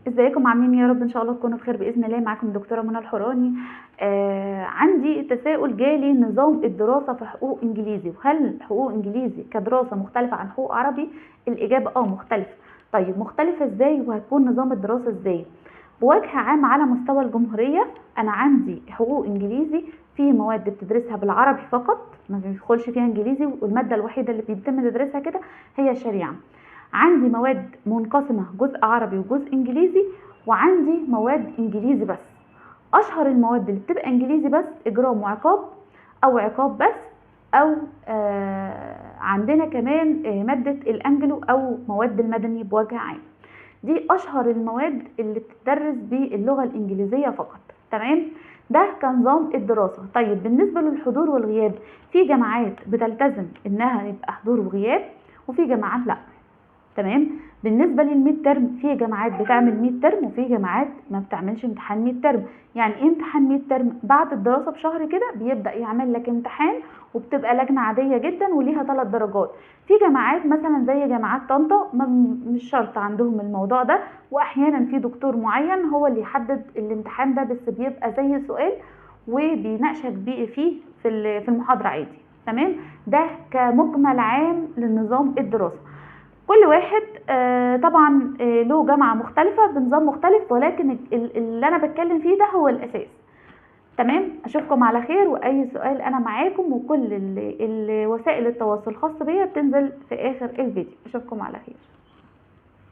ازيكم عاملين يا رب ان شاء الله تكونوا بخير باذن الله. معاكم دكتوره منى الحوراني. عندي تساؤل جالي: نظام الدراسه في حقوق انجليزي، وهل حقوق انجليزي كدراسه مختلفه عن حقوق عربي؟ الاجابه مختلفه. طيب مختلفه ازاي، وهتكون نظام الدراسه ازاي؟ بوجه عام على مستوى الجمهوريه انا عندي حقوق انجليزي في مواد بتدرسها بالعربي فقط، ما بيدخلش فيها انجليزي، والماده الوحيده اللي بيتم تدريسها كده هي الشريعه. عندي مواد منقسمة جزء عربي وجزء انجليزي، وعندي مواد انجليزي بس. اشهر المواد اللي بتبقى انجليزي بس اجرام وعقاب، او عقاب بس، او عندنا كمان مادة الانجلو او مواد المدني بوجه عام. دي اشهر المواد اللي بتدرس باللغة الانجليزية فقط. تمام، ده كنظام الدراسة. طيب بالنسبة للحضور والغياب، في جامعات بتلتزم انها يبقى حضور وغياب، وفي جامعات لا. تمام. بالنسبه للميد ترم، في جامعات بتعمل ميد ترم وفي جامعات ما بتعملش امتحان ميد ترم. يعني ايه امتحان ميد ترم؟ بعد الدراسه بشهر كده بيبدا يعمل لك امتحان، وبتبقى لجنه عاديه جدا وليها 3 درجات. في جامعات مثلا زي جامعات طنطا مش شرط عندهم الموضوع ده، واحيانا في دكتور معين هو اللي يحدد الامتحان ده، بس بيبقى زي سؤال وبيناقشك بيه فيه في المحاضره عادي. تمام. ده كمجمل عام للنظام الدراسي. كل واحد طبعا له جامعة مختلفة بنظام مختلف، ولكن اللي انا بتكلم فيه ده هو الاساس. تمام. اشوفكم على خير، واي سؤال انا معاكم، وكل وسائل التواصل الخاصة بيا بتنزل في اخر الفيديو. اشوفكم على خير.